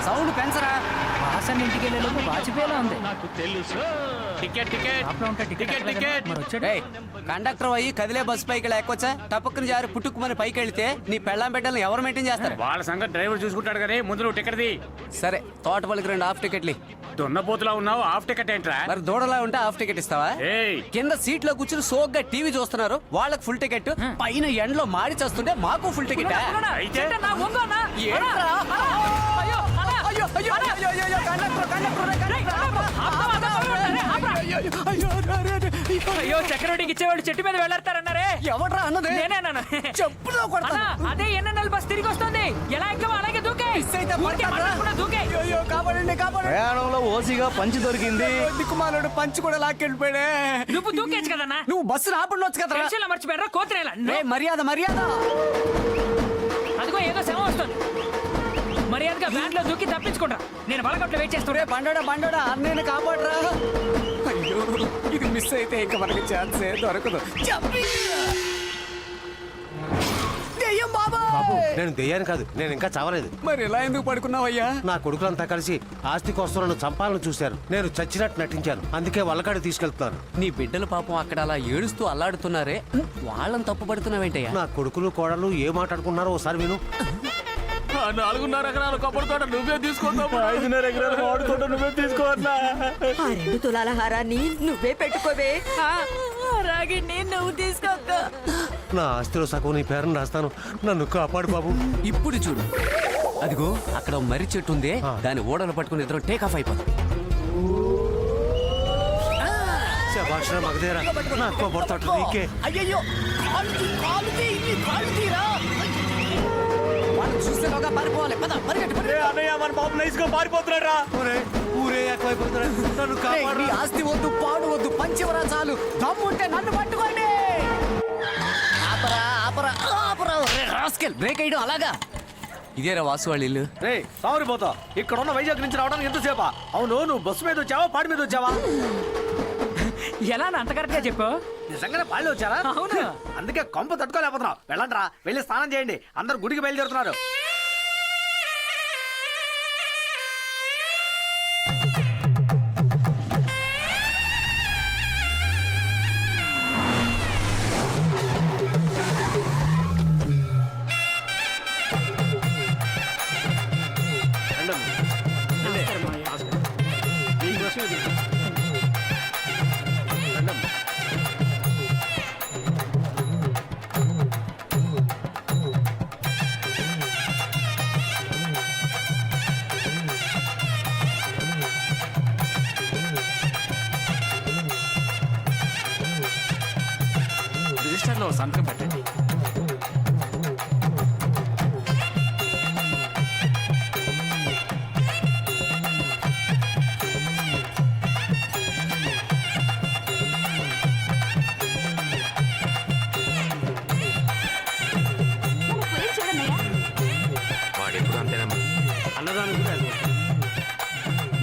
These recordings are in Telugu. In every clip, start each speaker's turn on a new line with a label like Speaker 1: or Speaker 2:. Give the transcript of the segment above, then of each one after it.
Speaker 1: సౌండ్ పెంచరా.
Speaker 2: వాసన ఇంటికి వెళ్ళేలోపు వాచిపోయేలా ఉంది.
Speaker 3: నాకు తెలుసు. టికెట్ టికెట్
Speaker 2: షాప్లో ఉంటే టికెట్
Speaker 3: టికెట్
Speaker 2: మరి వచ్చాడు.
Speaker 1: ఏయ్, కండక్టర్ అయ్యి కదిలే బస్సు పైకి ఎక్కొచ్చా టపక్కుని జారి పుట్టుకుమని పైకి వెళ్తే నీ పెళ్ళాం బిడ్డల్ని ఎవరు మెయింటైన్ చేస్తారు?
Speaker 3: వాళ్ళ సంగతి డ్రైవర్ చూసుకుంటాడు కానీ ముందు నువ్వు టికెట్ ది.
Speaker 1: సరే, తోటపల్లికి 2 హాఫ్ టికెట్లు.
Speaker 3: దున్నపోతులా ఉన్నావు, హాఫ్ టికెట్ ఏంట్రా?
Speaker 1: మరి దూడలా ఉంటే హాఫ్ టికెట్ ఇస్తావా?
Speaker 3: ఏయ్,
Speaker 1: కింద సీట్ లో కూర్చుని సోగ్గా టీవీ చూస్తున్నారు, వాళ్ళకి ఫుల్ టికెట్. పైన ఎండలో మాడి చేస్తుంటే మాకు ఫుల్ టికెట్.
Speaker 3: అయితే
Speaker 2: అయ్యో చక్రవడ్డీకి ఇచ్చేవాడు చెట్టు మీద వెళ్ళారన్నారే.
Speaker 1: ఎవడ్రా అన్నది?
Speaker 2: నేనేనా?
Speaker 1: చెప్పులో కొడతాను.
Speaker 2: అదే ఎన్ఎన్ఎల్ బస్ తిరిగి వస్తుంది. ఎలా ఎక్కవో అలాగే దూకే. దూకే.
Speaker 4: ప్రయాణంలో ఓసిగా పంచి దొరికింది.
Speaker 1: దిక్కుమాలోడు పంచి కూడా లాక్కెళ్ళిపోయాడే.
Speaker 2: నువ్వు దూకేచ్చు కదన్నా.
Speaker 1: నువ్వు బస్సు ఆపండొచ్చు కదా.
Speaker 2: టెన్షన్లో మర్చిపోయారా కోతిరేలా?
Speaker 1: మర్యాద మర్యాద.
Speaker 2: అదిగో ఏదో శవం వస్తుంది. మర్యాదగా వ్యాన్ లో దూకి తప్పించుకుంటా. నేను వలగట్లో వెయిట్ చేస్తున్నా.
Speaker 1: బండోడా అన్నయ్యని కాపాడరా. అయ్యో, ఇది మిస్ అయితే ఇంకా మనకి ఛాన్సే దొరకదు. దెయ్యం బాబా.
Speaker 4: నేను దెయ్యాన్ని కాదు, నేను ఇంకా చావలేదు.
Speaker 1: మరి ఇలా ఎందుకు పడుకున్నావయ్యా?
Speaker 4: నా కొడుకులంతా కలిసి ఆస్తి కోసం నన్ను చంపాలని చూశారు. నేను చచ్చినట్టు నటించాను, అందుకే వల్లకాడికి తీసుకెళ్తున్నాను.
Speaker 1: నీ బిడ్డల పాపం అక్కడ అలా ఏడుస్తూ అల్లాడుతున్నారే, వాళ్ళని తప్పు పడుతున్నావేంటయ్యా?
Speaker 4: నా కొడుకులు కోడలు ఏ మాట్లాడుకున్నారో ఒకసారి విను.
Speaker 3: 4.5 ఎకరాల కొబ్బరి తోట నువ్వే తీసుకోవద్దు. 5.5 ఎకరాల మామిడి తోట నువ్వే తీసుకోవద్దా?
Speaker 5: 2 తులాల హారాన్ని నువ్వే పెట్టుకోవే. రాగిణ్ణి నువ్వు తీసుకోక్క.
Speaker 4: నా ఆస్తిలో సగం నీ పేరుని రాస్తాను, నన్ను కాపాడు బాబు.
Speaker 1: ఇప్పుడు చూడు, అదిగో అక్కడ మర్రి చెట్టు ఉంది, దాని ఓడలు పట్టుకుని ఇద్దరు టేక్ ఆఫ్ అయిపోతాం.
Speaker 4: శభాష్ రా మగధీరా, నా కొబ్బరి తోట నీకే.
Speaker 1: అయ్యయ్యో, చూసేలోగా పారిపోవాలి.
Speaker 3: అన్నయ్య మన బాబు నైస్ గా పారిపోతున్నాడు రా.
Speaker 4: ఊరే ఎక్కువైపోతున్నాడు, నన్ను కాపాడు.
Speaker 1: ఆస్తి వద్దు, పాడు వద్దు, పంచివరా చాలు. దమ్ముంటే నన్ను పట్టుకోండి. ఆపరా ఆపరా ఆపరా. బ్రేక్ అయ్యడం అలాగా. ఇదేరా వాసు వాళ్ళ ఇల్లు.
Speaker 6: రే సావరిపోతా, ఇక్కడ ఉన్న వైజాగ్ నుంచి రావడానికి ఎంతసేపా? అవును, నువ్వు బస్సు మీద వచ్చావా పాడి మీద వచ్చావా?
Speaker 2: ఎలా అంత కరెక్ట్ గా చెప్పు.
Speaker 6: నిజంగానే పాడి వచ్చారా?
Speaker 2: అవును.
Speaker 6: అందుకే కొంప తట్టుకోలేకపోతున్నావు. వెళ్ళండి రా, వెళ్ళి స్నానం చేయండి. అందరు గుడికి బయలుదేరుతున్నారు.
Speaker 3: రిజిస్టర్లో సంతకం పెట్టండి.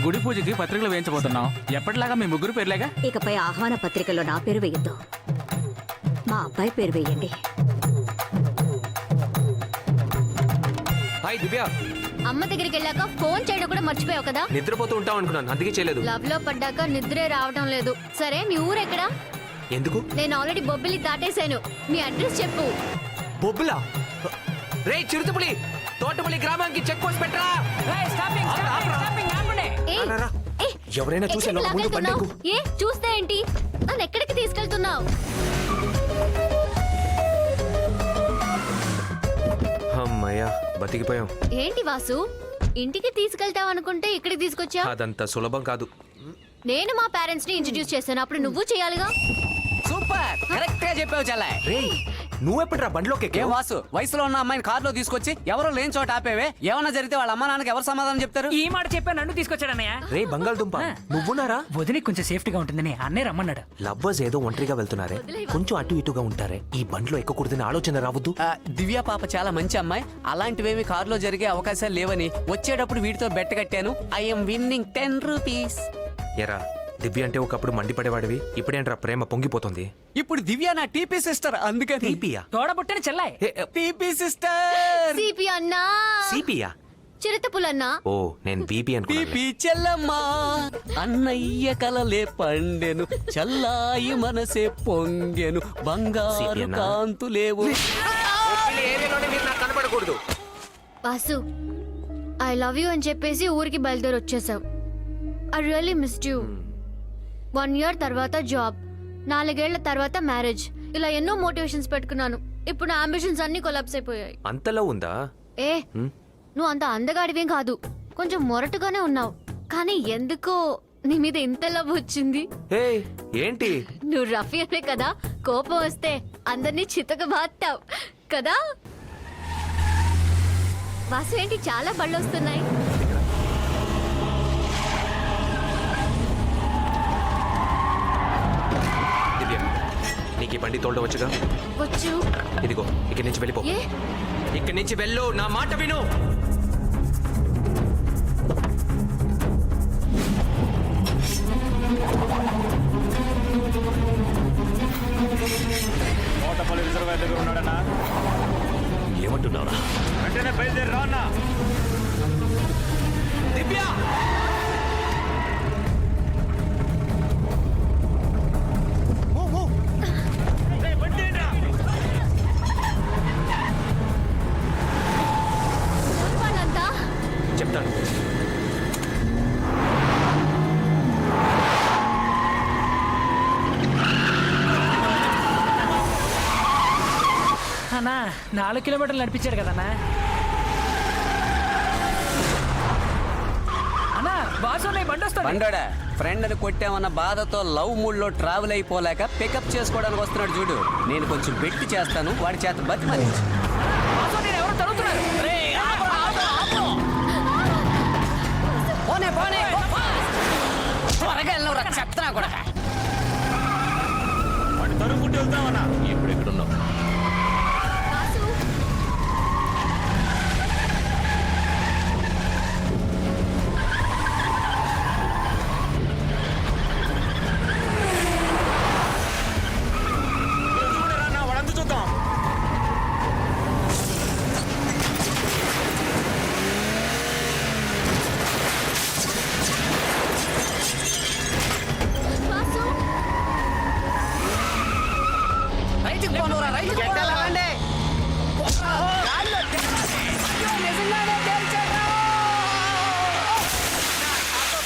Speaker 3: గుడి పూజకి పత్రికలు వేయించబోతున్నాం. ఎప్పటిలాగా మీ ముగ్గురు పేర్లేగా.
Speaker 5: ఇకపై ఆహ్వాన పత్రికలో నా పేరు వేయద్దు, మా అబ్బాయి పేరు వేయండి.
Speaker 7: హాయ్ దివ్య.
Speaker 8: అమ్మ దగ్గరికి వెళ్ళాక ఫోన్ చేయడం కూడా మర్చిపోయావు కదా.
Speaker 7: నిద్రపోతూ ఉంటావు అనుకున్నాను, అందుకే చేయలేదు.
Speaker 8: లవ్ లో పడ్డాక నిద్రే రావడం లేదు. సరే, మీ ఊరు ఎక్కడా?
Speaker 7: ఎందుకు?
Speaker 8: నేను ఆల్రెడీ బొబ్బిలి దాటేశాను. మీ అడ్రస్ చెప్పు.
Speaker 7: బొబ్బులా? రే చిరుతపులి, తోటపల్లి గ్రామానికి చెక్ పోస్ట్ పెట్టరా.
Speaker 8: ఏయ్,
Speaker 7: రా, రా.
Speaker 8: ఏయ్,
Speaker 7: ఎవరైనా చూసే
Speaker 8: ఎక్కడికి
Speaker 7: లోపు ముందు
Speaker 8: లాగెళ్తున్నావ్?
Speaker 7: బండెక్కు.
Speaker 8: ఏ చూస్తే ఏంటి? నన్ను ఎక్కడికి తీసుకెళ్తున్నావు?
Speaker 7: అమ్మయ్యా, బతికిపోయాం.
Speaker 8: ఏంటి వాసు, ఇంటికి తీసుకెళ్తావు అనుకుంటే ఇక్కడికి తీసుకొచ్చా?
Speaker 7: అదంత సులభం కాదు.
Speaker 8: నేను మా పేరెంట్స్ ని ఇంట్రడ్యూస్ చేశాను, అప్పుడు నువ్వు చేయాలిగా.
Speaker 1: సూపర్, కరెక్ట్ గా చెప్పావు చెల్లాయ్.
Speaker 7: రే నువ్వెప్పుడురా బండ్లోకి
Speaker 1: ఏ
Speaker 7: ఎక్కావు?
Speaker 1: వాసు, వయసులో ఉన్న అమ్మాయిని కారులో తీసుకొచ్చి ఎవరో లేని చోట ఆపేవే. ఏమన్నా జరిగితే వాళ్ళ అమ్మ నాన్నకి ఎవరు సమాధానం చెప్తారు?
Speaker 2: ఈ మాట చెప్పా నన్ను తీసుకొచ్చాడన్నయ్య.
Speaker 7: రే బంగాళదుంప, నువ్వున్నారా?
Speaker 2: వదిలి కొంచెం సేఫ్టీగా ఉంటుందని అన్నే రమ్మన్నాడు.
Speaker 7: లవ్వర్స్ ఏదో ఒంటరిగా వెళ్తున్నారే, కొంచెం అటు ఇటుగా ఉంటారే. ఈ బండ్లో ఎక్కకూడదని ఆలోచన రావద్దు.
Speaker 1: దివ్య పాప చాలా మంచి అమ్మాయి. అలాంటివేమి కారులో జరిగే అవకాశాలు లేవని వచ్చేటప్పుడు వీటితో బెట్ట కట్టాను. I'm winnowing 10 rupees.
Speaker 7: ఎరా, దివ్య అంటే ఒకప్పుడు మండిపడేవాడివి, ఇప్పుడేంట్రా ప్రేమ పొంగిపోతుంది.
Speaker 1: ఇప్పుడు దివ్య నా టీపీ సిస్టర్, అందుకని
Speaker 7: టీపీయా?
Speaker 2: తోడబుట్టని చెల్లాయి.
Speaker 1: TP sister.
Speaker 8: సిపి అన్నా.
Speaker 7: సిపియా?
Speaker 8: చిరుతపులన్నా
Speaker 7: ఓ నేను బీపీ అనుకున్నాను
Speaker 1: పీపీ చెల్లమ్మా అన్నయ్య కలలే పండెను చల్లాయి మనసే పొంగెను బంగారు
Speaker 7: సిపిఎన్నా?
Speaker 1: కాంతులేవు
Speaker 7: ఏరియాలోనే మీరు నాకు కనపడకూడదు.
Speaker 8: వాసు ఐ లవ్ యూ అని చెప్పేసి ఊరికి బయలుదేరి వచ్చేసావు. I really missed you. 1 year తర్వాత జాబ్, 4 ఏళ్ల తర్వాత మ్యారేజ్, ఇలా ఎన్నో మోటివేషన్స్ పెట్టుకున్నాను. ఇప్పుడు నా అంబిషన్స్ అన్ని కొలాప్స్ అయిపోయాయి.
Speaker 7: అంతలో ఉందా?
Speaker 8: ఏ నువ్వు అంత అందగాడివేం కాదు, కొంచెం మొరటుగానే ఉన్నావు. కానీ ఎందుకో నీ మీద ఇంత లవ్ వచ్చింది.
Speaker 7: హే ఏంటి?
Speaker 8: నువ్వు రఫీనే కదా, కోపం వస్తే అందరినీ చితక బాస్తావు కదా. వాసు ఏంటి చాలా బళ్ళు వస్తున్నాయి.
Speaker 7: దివ్య నీకు ఈ బండి తోలడం వచ్చుగా?
Speaker 8: వచ్చు.
Speaker 7: ఇదిగో ఇక్కడి నుంచి వెళ్ళిపో.
Speaker 8: ఏ
Speaker 7: ఇక్కడి నుంచి వెళ్ళు, నా మాట విను.
Speaker 3: కోటపల్లి రిజర్వాయర్ దగ్గర ఉన్నాడన్నా.
Speaker 7: ఏమంటున్నావురా?
Speaker 3: వెంటనే బయలుదేరి రా అన్నా.
Speaker 7: దివ్య
Speaker 8: వాళ్ళంతా
Speaker 7: చెప్తాను.
Speaker 2: అన్నా 4 కిలోమీటర్లు నడిపించాడు కదన్నా. అన్నా బాసు నీ బండి వస్తాడు.
Speaker 1: బండోడా ఫ్రెండ్ అని కొట్టామన్న బాధతో లవ్ మూడ్ లో ట్రావెల్ అయిపోలేక పికప్ చేసుకోవడానికి వస్తున్నాడు చూడు. నేను కొంచెం బెట్టి చేస్తాను, వాడి చేత బతిమాలి.
Speaker 2: బాసు నేను ఎవరో తరుగుతున్నారు.
Speaker 1: పోనే పోనే త్వరగా వెళ్ళినవరా చెప్తున్నా కూడా.
Speaker 3: వాడిని తరుముకుంటూ వెళ్తామన్నా.
Speaker 7: ఇప్పుడు ఎక్కడున్నావు?
Speaker 8: వాసు
Speaker 3: వాడంతా చూద్దాం.
Speaker 8: వాసు
Speaker 1: రైట్కి పోనురా, రైట్కి పోనురా. నిజంగానే తేల్చారా?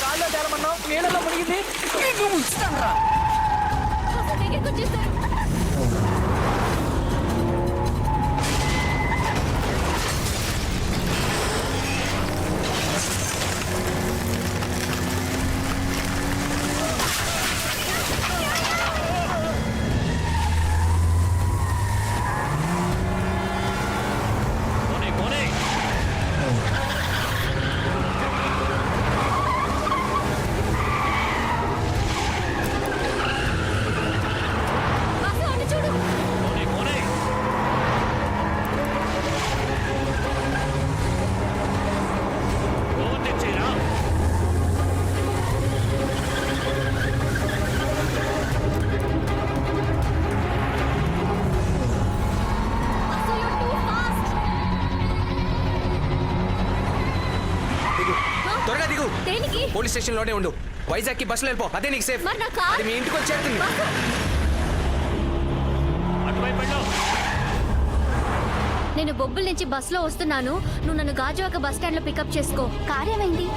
Speaker 2: గాల్లో తేలమన్నావు, నీళ్ళలో మునిగింది.
Speaker 1: నిన్ను ముంచుతానురా.
Speaker 8: వాసు దగ్గరికి వచ్చేసారు. వాసు అటు చూడు. Vasu you're too fast.
Speaker 7: త్వరగా దిగు.
Speaker 8: దేనికి?
Speaker 7: పోలీస్ స్టేషన్ లోనే ఉండు. వైజాగ్ కి బస్సులో వెళ్ళిపో, అదే నీకు సేఫ్.
Speaker 8: మరి నా కార్?
Speaker 7: అది మీ ఇంటికి వచ్చేస్తుంది.
Speaker 8: వాసు
Speaker 3: అటువైపు వెళ్ళు.
Speaker 8: నేను బొబ్బుల నుంచి బస్సులో వస్తున్నాను, నువ్వు నన్ను గాజువాక బస్ స్టాండ్ లో పికప్ చేసుకో. కార్యమైంది.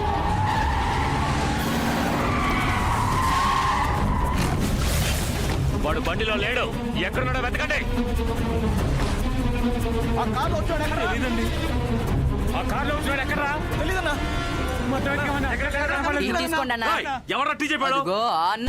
Speaker 3: వాడు బండిలో లేడు. ఎక్కడున్నాడో వెతకండి. ఆ కార్లో వచ్చాడు ఎక్కడ? తెలీదండి. ఆ కార్లో వచ్చాడు ఎక్కడరా? తెలీదన్నా.
Speaker 1: తీసుకోండి అన్న.
Speaker 3: ఎవరా టీ చెప్పాడు?
Speaker 1: అదిగో ఆ అన్న.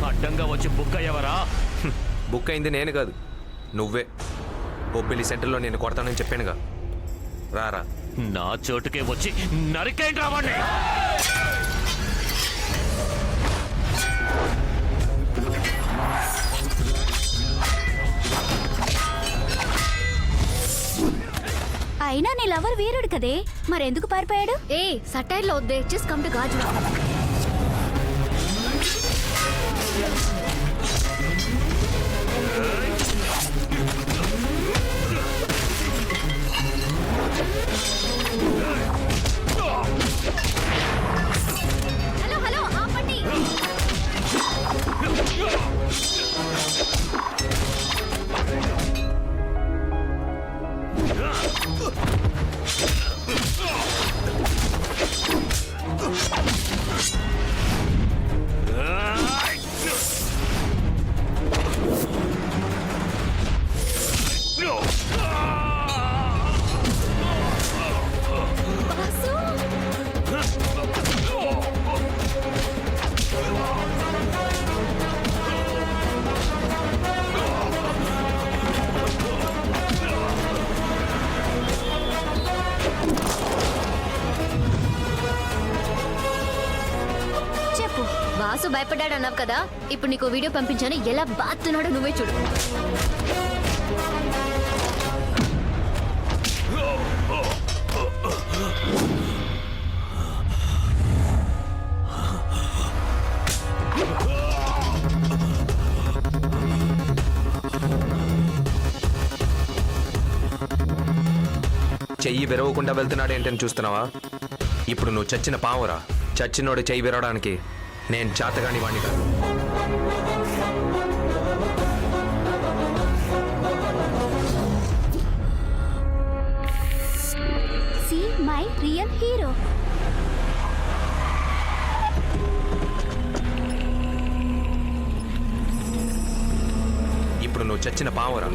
Speaker 3: అడ్డంగా వచ్చి బుక్ అయ్యవరా?
Speaker 7: బుక్ అయింది నేను కాదు, నువ్వే. బొబ్బిలి సెంటర్లో నేను కొడతానని చెప్పానుగా. రారా.
Speaker 3: నా చోటుకే వచ్చి నరికేంటి రావండి.
Speaker 5: అయినా నీ లవర్ వీరుడు కదే మరెందుకు పారిపోయాడు?
Speaker 8: ఏ సటైర్ లో వద్దే, జస్ట్ కమ్ టు గాజు. హలో హలో ఆపండి. బాసు
Speaker 5: చెప్పు.
Speaker 8: వాసు భయపడ్డాడు అన్నావు కదా, ఇప్పుడు నీకు వీడియో పంపించాను, ఎలా బాతున్నాడో నువ్వే చూడు.
Speaker 7: చెయ్యి విరవకుండా వెళ్తున్నాడు ఏంటని చూస్తున్నావా? ఇప్పుడు నువ్వు చచ్చిన పావురా. చచ్చినోడు చెయ్యి విరవడానికి నేను చేతగాని వాణ్ణి కాదు.
Speaker 5: See my real hero.
Speaker 7: ఇప్పుడు నువ్వు చచ్చిన పావురా.